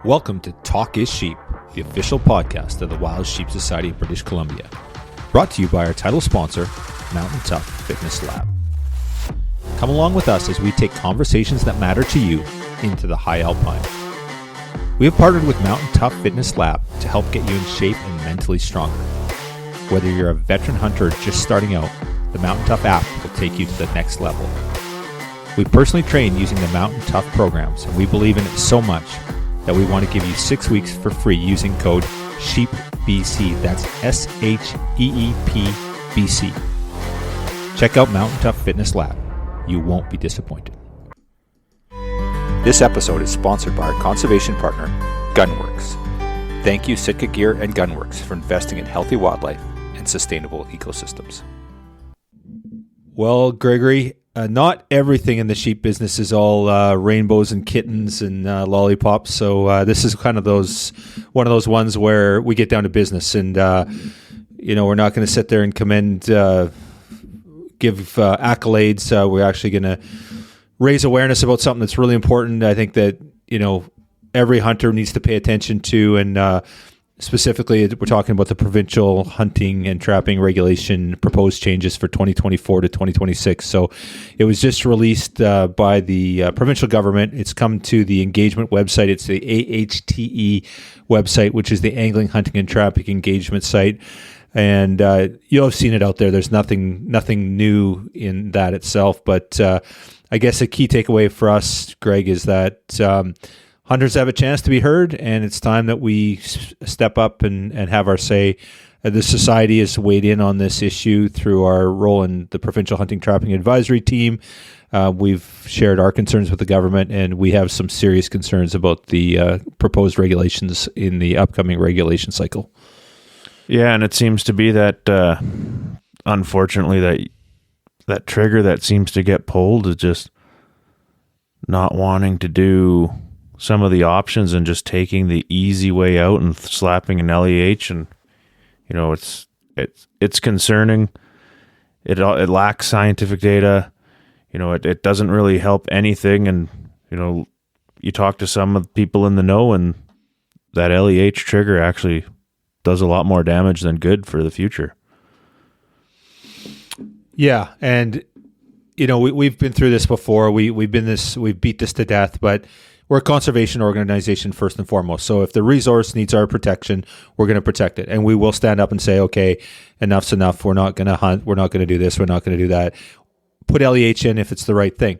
Welcome to Talk is Sheep, the official podcast of the Wild Sheep Society of British Columbia. Brought to you by our title sponsor, Mountain Tough Fitness Lab. Come along with us as we take conversations that matter to you into the high alpine. We have partnered with Mountain Tough Fitness Lab to help get you in shape and mentally stronger. Whether you're a veteran hunter or just starting out, the Mountain Tough app will take you to the next level. We personally train using the Mountain Tough programs, and we believe in it so much that we want to give you 6 weeks for free using code SHEEPBC. That's SHEEPBC. Check out Mountain Tough Fitness Lab. You won't be disappointed. This episode is sponsored by our conservation partner, Gunworks. Thank you, Sitka Gear and Gunworks, for investing in healthy wildlife and sustainable ecosystems. Well, Gregory, not everything in the sheep business is all rainbows and kittens and lollipops. So this is kind of one of those ones where we get down to business, and we're not going to sit there and commend, give accolades. We're actually going to raise awareness about something that's really important. I think that every hunter needs to pay attention to, and specifically, we're talking about the provincial hunting and trapping regulation proposed changes for 2024 to 2026. So it was just released by the provincial government. It's come to the engagement website. It's the AHTE website, which is the Angling, Hunting, and Trapping Engagement site. And you'll have seen it out there. There's nothing new in that itself. But I guess a key takeaway for us, Greg, is that hunters have a chance to be heard, and it's time that we step up and have our say. The society has weighed in on this issue through our role in the Provincial Hunting Trapping Advisory Team. We've shared our concerns with the government, and we have some serious concerns about the proposed regulations in the upcoming regulation cycle. Yeah, and it seems to be that, unfortunately, that trigger that seems to get pulled is just not wanting to do some of the options and just taking the easy way out and slapping an LEH, and it's concerning. It lacks scientific data. It doesn't really help anything, and you talk to some of the people in the know, and that LEH trigger actually does a lot more damage than good for the future. Yeah, and we've been through this before. We've beat this to death, but we're a conservation organization first and foremost. So if the resource needs our protection, we're going to protect it. And we will stand up and say, okay, enough's enough. We're not going to hunt. We're not going to do this. We're not going to do that. Put LEH in if it's the right thing.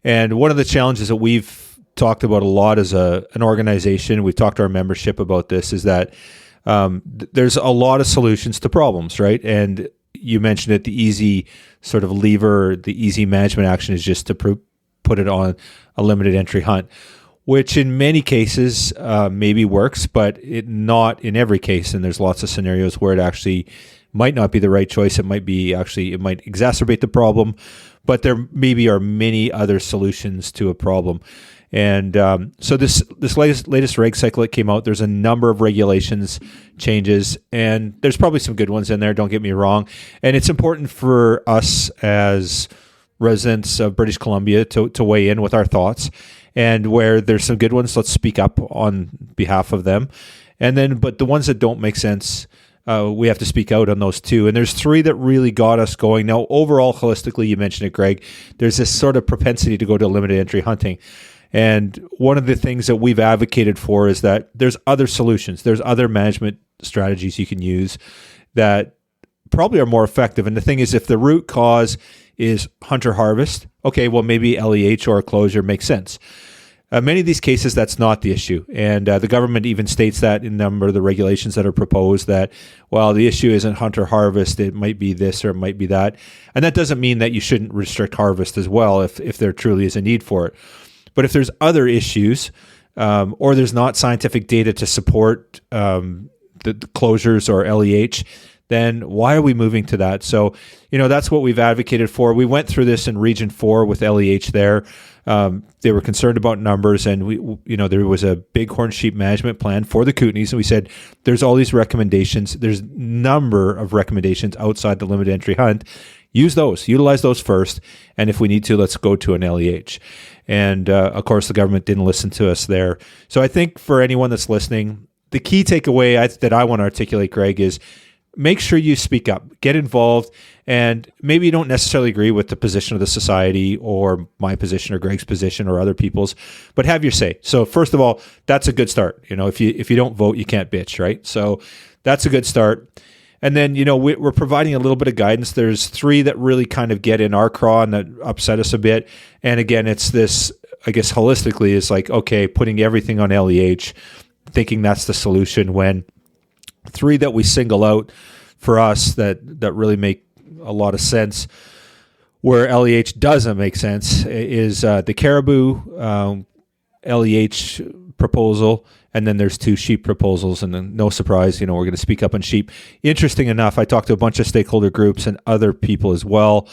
And one of the challenges that we've talked about a lot as an organization, we've talked to our membership about this, is that there's a lot of solutions to problems, right? And you mentioned it, the easy sort of lever, the easy management action is just to put it on a limited entry hunt, which in many cases maybe works, but not in every case. And there's lots of scenarios where it actually might not be the right choice. It might exacerbate the problem, but there maybe are many other solutions to a problem. And so this latest reg cycle that came out, there's a number of regulations changes, and there's probably some good ones in there, don't get me wrong. And it's important for us as residents of British Columbia to weigh in with our thoughts. And where there's some good ones, let's speak up on behalf of them. And then, but the ones that don't make sense, we have to speak out on those too. And there's three that really got us going. Now, overall, holistically, you mentioned it, Greg, there's this sort of propensity to go to limited entry hunting. And one of the things that we've advocated for is that there's other solutions. There's other management strategies you can use that probably are more effective. And the thing is, if the root cause is hunter harvest, okay, well, maybe LEH or a closure makes sense. Many of these cases, that's not the issue. And the government even states that in a number of the regulations that are proposed that, well, the issue isn't hunter harvest, it might be this or it might be that. And that doesn't mean that you shouldn't restrict harvest as well if there truly is a need for it. But if there's other issues or there's not scientific data to support the closures or LEH, then why are we moving to that? So, that's what we've advocated for. We went through this in Region 4 with LEH there. They were concerned about numbers, and there was a bighorn sheep management plan for the Kootenays, and we said there's all these recommendations. There's a number of recommendations outside the limited entry hunt. utilize those first. And if we need to, let's go to an LEH. And of course, the government didn't listen to us there. So I think for anyone that's listening, the key takeaway that I want to articulate, Greg, is make sure you speak up, get involved, and maybe you don't necessarily agree with the position of the society or my position or Greg's position or other people's, but have your say. So first of all, that's a good start. If you don't vote, you can't bitch, right? So that's a good start. And then, we're providing a little bit of guidance. There's 3 that really kind of get in our craw and that upset us a bit. And again, it's this, I guess, holistically is like, okay, putting everything on LEH, thinking that's the solution, when 3 that we single out for us that really make a lot of sense where LEH doesn't make sense is the caribou LEH proposal, and then there's 2 sheep proposals. And then, no surprise, we're going to speak up on sheep. Interesting enough, I talked to a bunch of stakeholder groups and other people as well,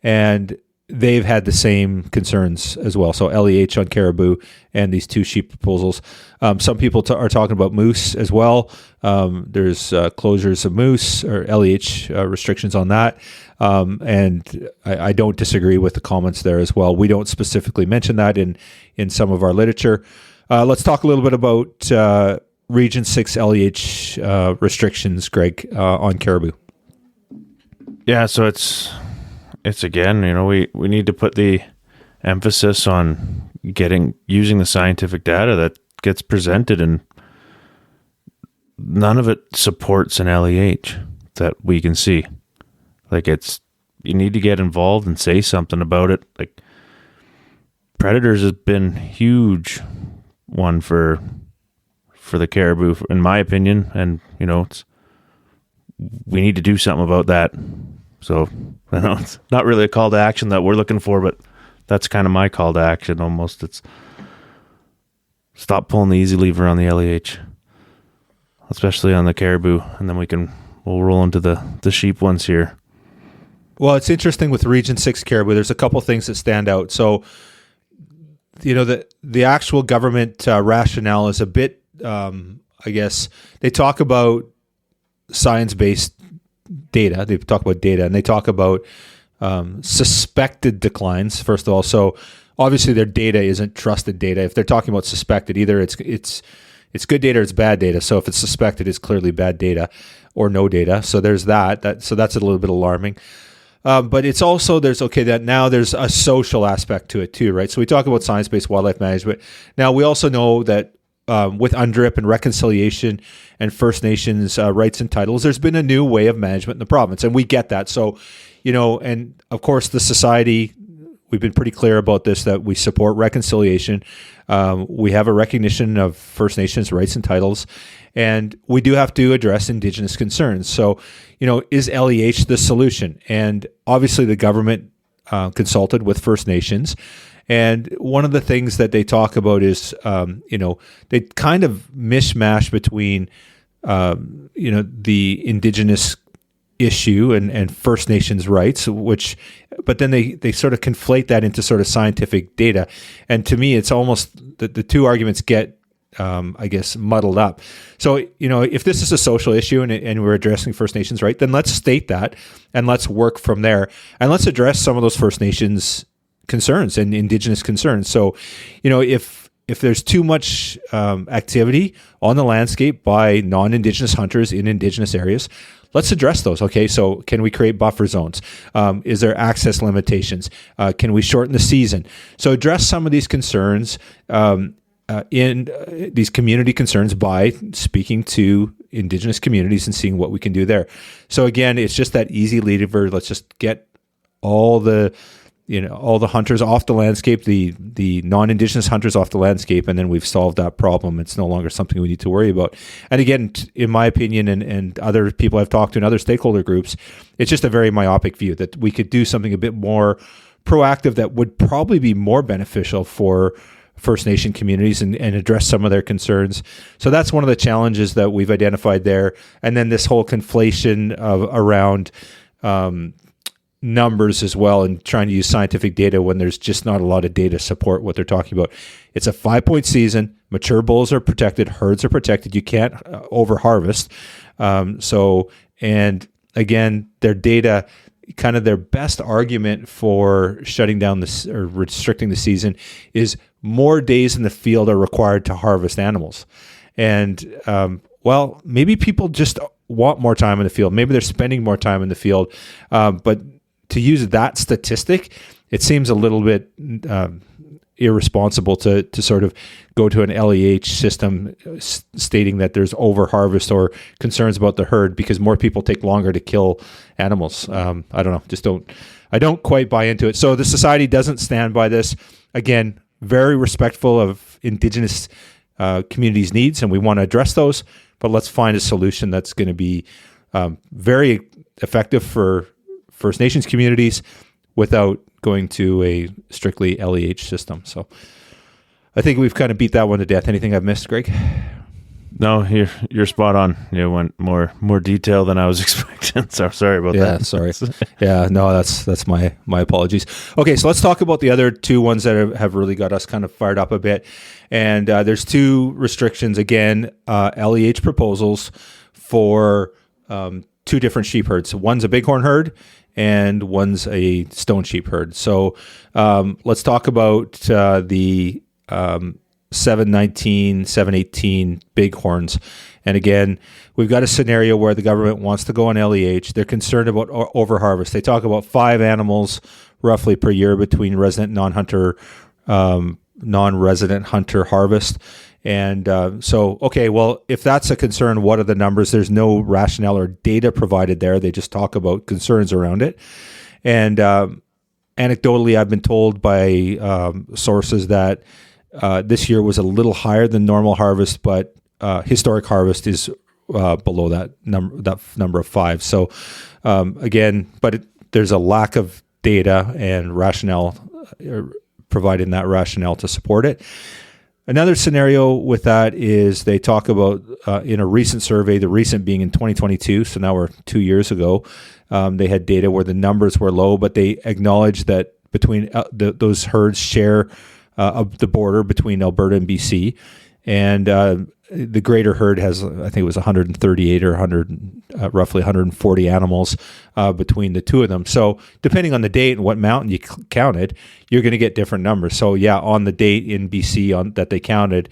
and they've had the same concerns as well. So LEH on caribou and these 2 sheep proposals. Some people are talking about moose as well. There's closures of moose or LEH restrictions on that. And I don't disagree with the comments there as well. We don't specifically mention that in some of our literature. Let's talk a little bit about Region 6 LEH restrictions, Greg, on caribou. Yeah, so it's again, we need to put the emphasis on using the scientific data that gets presented, and none of it supports an LEH that we can see. Like, you need to get involved and say something about it. Like, predators has been huge one for the caribou, in my opinion, and we need to do something about that. So I know it's not really a call to action that we're looking for, but that's kind of my call to action almost. It's stop pulling the easy lever on the LEH, especially on the caribou, and then we'll roll into the sheep ones here. Well, it's interesting with Region 6 caribou. There's a couple things that stand out. So, the actual government rationale is a bit, I guess, they talk about science-based data. They talk about data, and they talk about suspected declines, first of all. So obviously their data isn't trusted data. If they're talking about suspected, either it's good data or it's bad data. So if it's suspected, it's clearly bad data or no data. So there's that. So that's a little bit alarming. But it's also, that now there's a social aspect to it too, right? So we talk about science-based wildlife management. Now we also know that with UNDRIP and reconciliation and First Nations rights and titles, there's been a new way of management in the province, and we get that. So, and of course the society, we've been pretty clear about this, that we support reconciliation. We have a recognition of First Nations rights and titles, and we do have to address Indigenous concerns. So, is LEH the solution? And obviously the government consulted with First Nations. And one of the things that they talk about is, they kind of mishmash between, the Indigenous issue and First Nations rights, but then they sort of conflate that into sort of scientific data. And to me, it's almost the 2 arguments get, I guess, muddled up. So, if this is a social issue and we're addressing First Nations right, then let's state that and let's work from there. And let's address some of those First Nations concerns and Indigenous concerns. So, if there's too much activity on the landscape by non-Indigenous hunters in Indigenous areas, let's address those. Okay, so can we create buffer zones? Is there access limitations? Can we shorten the season? So address some of these concerns in these community concerns by speaking to Indigenous communities and seeing what we can do there. So again, it's just that easy lever. Let's just get all the hunters off the landscape, the non-Indigenous hunters off the landscape, and then we've solved that problem. It's no longer something we need to worry about. And again, in my opinion, and other people I've talked to in other stakeholder groups, it's just a very myopic view that we could do something a bit more proactive that would probably be more beneficial for First Nation communities and address some of their concerns. So that's one of the challenges that we've identified there. And then this whole conflation around numbers as well, and trying to use scientific data when there's just not a lot of data to support what they're talking about. It's a 5-point season. Mature bulls are protected. Herds are protected. You can't over harvest. And again, their data kind of their best argument for shutting down this or restricting the season is more days in the field are required to harvest animals. And well, maybe people just want more time in the field. Maybe they're spending more time in the field. But to use that statistic, it seems a little bit irresponsible to sort of go to an LEH system stating that there's over harvest or concerns about the herd because more people take longer to kill animals. I don't know, I don't quite buy into it. So the society doesn't stand by this. Again, very respectful of Indigenous communities' needs, and we want to address those, but let's find a solution that's going to be very effective for First Nations communities without going to a strictly LEH system. So I think we've kind of beat that one to death. Anything I've missed, Greg? No, you're spot on. You went more detail than I was expecting. So sorry about that. Yeah, sorry. Yeah, no, that's my apologies. Okay, so let's talk about the other two ones that have really got us kind of fired up a bit. And there's two restrictions again, LEH proposals for two different sheep herds. One's a bighorn herd and one's a stone sheep herd. So let's talk about the 719, 718 bighorns. And again, we've got a scenario where the government wants to go on LEH. They're concerned about overharvest. They talk about 5 animals roughly per year between resident and non-hunter, non-resident hunter harvest. And so, okay, well, if that's a concern, what are the numbers? There's no rationale or data provided there. They just talk about concerns around it. And anecdotally, I've been told by sources that this year was a little higher than normal harvest, but historic harvest is below that number of 5. So again, but there's a lack of data and rationale, providing that rationale to support it. Another scenario with that is they talk about in a recent survey, the recent being in 2022, so now we're 2 years ago, they had data where the numbers were low, but they acknowledged that between those herds share the border between Alberta and BC, and the greater herd has, I think it was 138 or roughly 140 animals between the two of them. So depending on the date and what mountain you counted, you're going to get different numbers. So yeah, on the date in BC that they counted,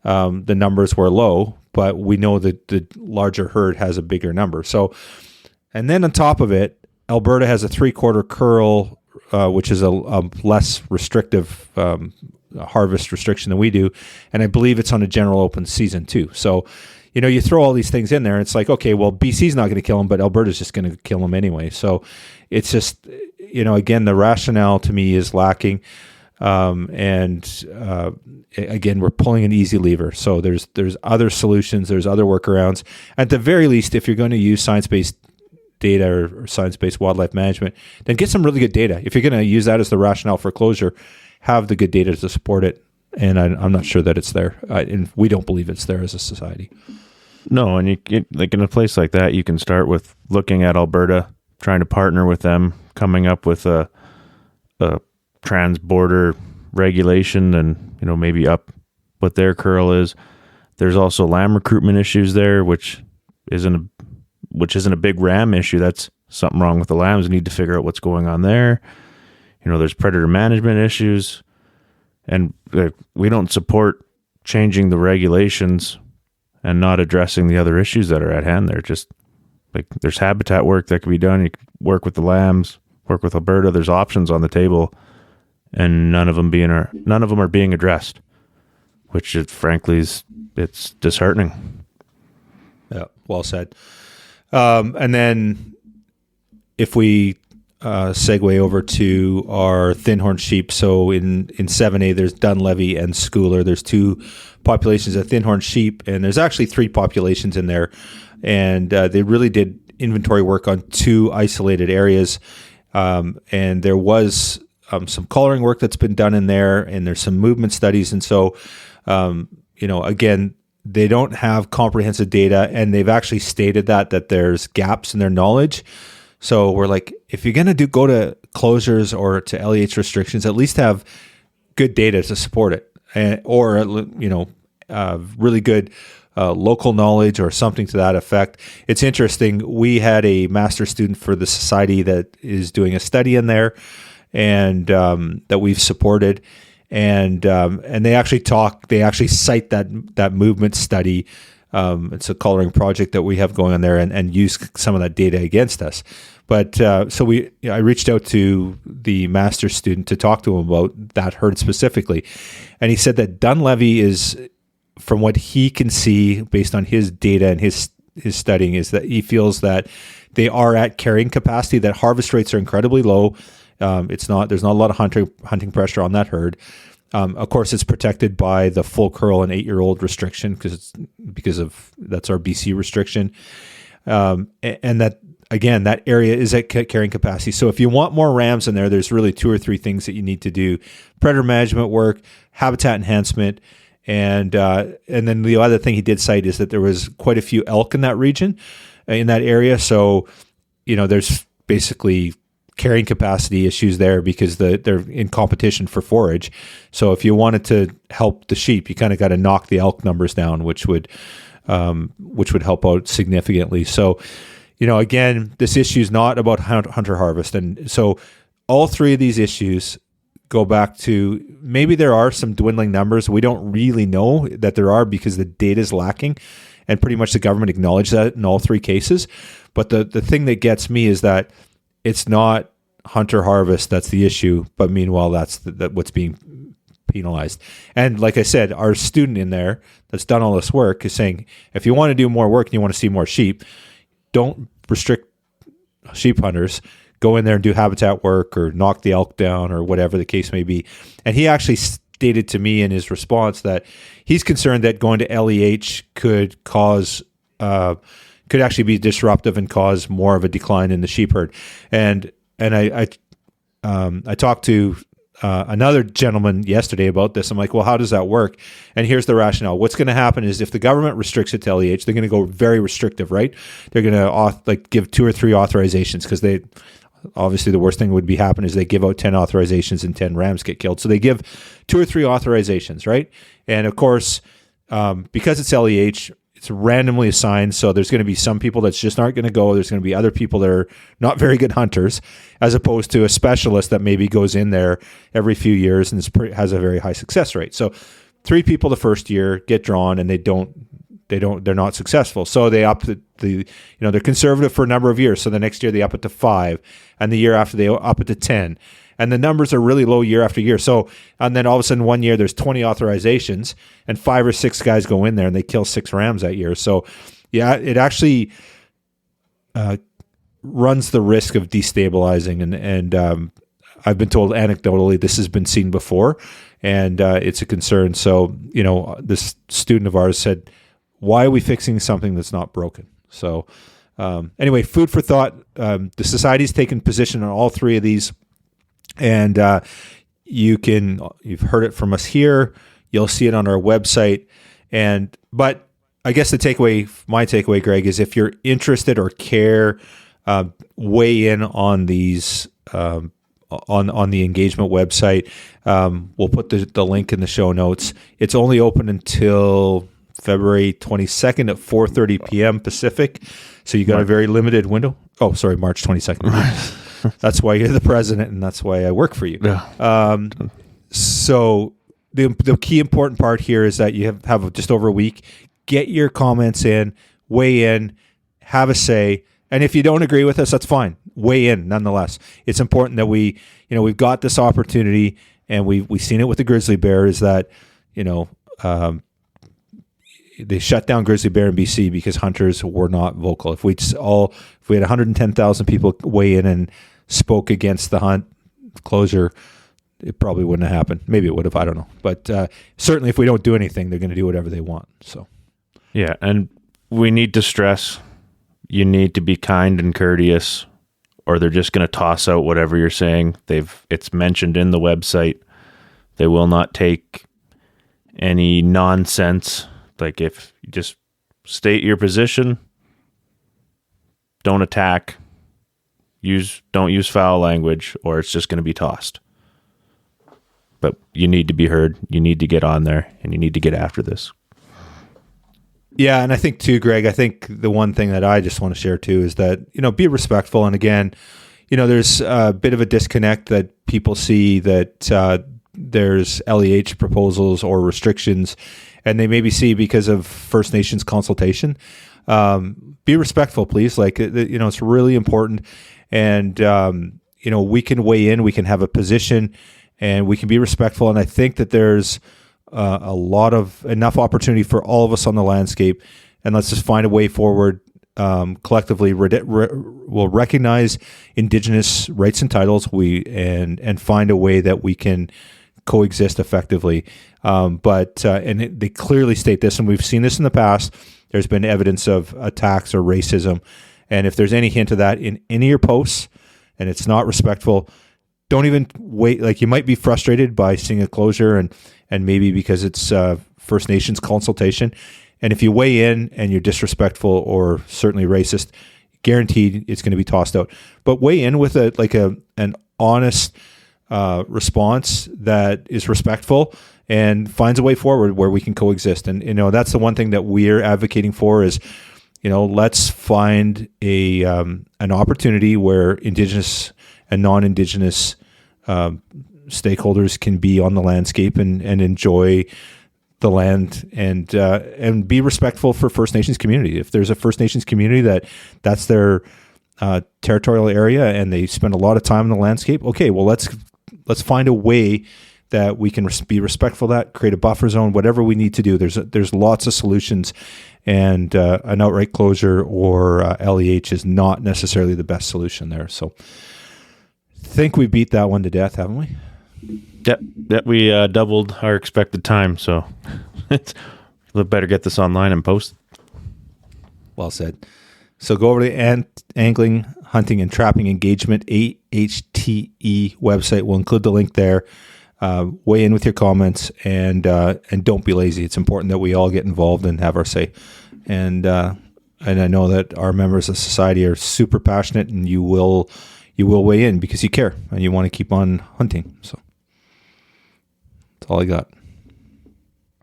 the numbers were low, but we know that the larger herd has a bigger number. So, and then on top of it, Alberta has a 3/4 curl, which is a less restrictive harvest restriction than we do, and I believe it's on a general open season too. So, you throw all these things in there, and it's like, okay, well, BC's not going to kill them, but Alberta's just going to kill them anyway. So, it's just, again, the rationale to me is lacking, and again, we're pulling an easy lever. So there's other solutions, there's other workarounds. At the very least, if you're going to use science-based data or science-based wildlife management, then get some really good data. If you're going to use that as the rationale for closure, have the good data to support it. And I'm not sure that it's there. And we don't believe it's there as a society. No, and like in a place like that, you can start with looking at Alberta, trying to partner with them, coming up with a trans-border regulation, and maybe up what their curl is. There's also lamb recruitment issues there, which isn't a big ram issue. That's something wrong with the lambs. We need to figure out what's going on there. There's predator management issues, and we don't support changing the regulations and not addressing the other issues that are at hand. They're just like, there's habitat work that can be done. You can work with the lambs, work with Alberta. There's options on the table, and none of them are being addressed, which frankly it's disheartening. Yeah, well said. And then if we segue over to our thin-horn sheep. So in 7A, there's Dunlevy and Schooler. There's 2 populations of thin-horn sheep, and there's actually 3 populations in there. And they really did inventory work on 2 isolated areas. And there was some coloring work that's been done in there, and there's some movement studies. And so, again, they don't have comprehensive data, and they've actually stated that there's gaps in their knowledge. So we're like, if you're going to go to closures or to LEH restrictions, at least have good data to support it, or really good local knowledge or something to that effect. It's interesting. We had a master student for the society that is doing a study in there, and that we've supported, and they actually cite that movement study. It's a coloring project that we have going on there, and use some of that data against us. But so I reached out to the master's student to talk to him about that herd specifically, and he said that Dunleavy is, from what he can see based on his data and his studying, is that he feels that they are at carrying capacity. That harvest rates are incredibly low. There's not a lot of hunting pressure on that herd. Of course, it's protected by the full curl and 8-year-old restriction because that's our BC restriction, and that. Again, that area is at carrying capacity. So if you want more rams in there, there's really 2 or 3 things that you need to do: predator management work, habitat enhancement, and then the other thing he did cite is that there was quite a few elk in that region, in that area. So, there's basically carrying capacity issues there because they're in competition for forage. So if you wanted to help the sheep, you kind of got to knock the elk numbers down, which would help out significantly. So, again, this issue is not about hunter harvest. And so all 3 of these issues go back to, maybe there are some dwindling numbers. We don't really know that there are because the data is lacking, and pretty much the government acknowledged that in all 3 cases. But the thing that gets me is that it's not hunter harvest that's the issue, but meanwhile, that's what's being penalized. And like I said, our student in there that's done all this work is saying, if you want to do more work and you want to see more sheep, don't restrict sheep hunters. Go in there and do habitat work or knock the elk down or whatever the case may be. And he actually stated to me in his response that he's concerned that going to LEH could actually be disruptive and cause more of a decline in the sheep herd. And I talked to another gentleman yesterday about this. I'm like, well, how does that work? And here's the rationale. What's going to happen is if the government restricts it to LEH, they're going to go very restrictive, right? They're going to give 2 or 3 authorizations, because they obviously the worst thing would be happen is they give out 10 authorizations and 10 rams get killed. So they give 2 or 3 authorizations, right? And of course, because it's LEH, it's randomly assigned, so there's going to be some people that's just aren't going to go. There's going to be other people that are not very good hunters, as opposed to a specialist that maybe goes in there every few years and has a very high success rate. So 3 people the first year get drawn, and they're not successful. So they up they're conservative for a number of years. So the next year they up it to 5, and the year after they up it to 10. And the numbers are really low year after year. So, and then all of a sudden one year there's 20 authorizations and 5 or 6 guys go in there and they kill 6 rams that year. So yeah, it actually runs the risk of destabilizing. And I've been told anecdotally this has been seen before, and it's a concern. So, this student of ours said, why are we fixing something that's not broken? So anyway, food for thought. The society's taken position on all 3 of these. And you've heard it from us here. You'll see it on our website. But I guess my takeaway, Greg, is if you're interested or care, weigh in on these, on the engagement website. We'll put the link in the show notes. It's only open until February 22nd at 4:30 p.m. Pacific. So you got a very limited window. Oh, sorry, March 22nd. That's why you're the president, and that's why I work for you. Yeah. So the key important part here is that you have just over a week. Get your comments in, weigh in, have a say. And if you don't agree with us, that's fine. Weigh in nonetheless. It's important that we've got this opportunity, and we've seen it with the grizzly bear, is that, they shut down grizzly bear in BC because hunters were not vocal. If we had 110,000 people weigh in and spoke against the hunt closure, it probably wouldn't have happened. Maybe it would have. I don't know. But certainly, if we don't do anything, they're going to do whatever they want. So, yeah, and we need to stress: you need to be kind and courteous, or they're just going to toss out whatever you're saying. It's mentioned in the website. They will not take any nonsense. Like, if you just state your position, don't attack, don't use foul language, or it's just going to be tossed. But you need to be heard. You need to get on there, and you need to get after this. Yeah, and I think too, Greg, I think the one thing that I just want to share too is that, be respectful. And again, there's a bit of a disconnect that people see that there's LEH proposals or restrictions, and they maybe see because of First Nations consultation. Be respectful, please. Like, it's really important. And, we can weigh in, we can have a position, and we can be respectful. And I think that there's enough opportunity for all of us on the landscape, and let's just find a way forward collectively. We'll recognize Indigenous rights and titles, and find a way that we can coexist effectively. They clearly state this, and we've seen this in the past. There's been evidence of attacks or racism, and if there's any hint of that in any of your posts, and it's not respectful, don't even wait. Like, you might be frustrated by seeing a closure, and maybe because it's First Nations consultation. And if you weigh in and you're disrespectful or certainly racist, guaranteed it's going to be tossed out. But weigh in with an honest response that is respectful and finds a way forward where we can coexist. And that's the one thing that we're advocating for is, let's find an opportunity where Indigenous and non-Indigenous stakeholders can be on the landscape and enjoy the land and be respectful for First Nations community. If there's a First Nations community that's their territorial area and they spend a lot of time in the landscape, okay, well, let's find a way that we can be respectful of that, create a buffer zone, whatever we need to do. There's lots of solutions, and an outright closure or LEH is not necessarily the best solution there. So think we beat that one to death, haven't we? Yep, we doubled our expected time, so we better get this online and posted. Well said. So go over to the Angling, Hunting, and Trapping Engagement, AHTE website. We'll include the link there. Weigh in with your comments, and don't be lazy. It's important that we all get involved and have our say. And I know that our members of society are super passionate, and you will weigh in because you care and you want to keep on hunting. So that's all I got.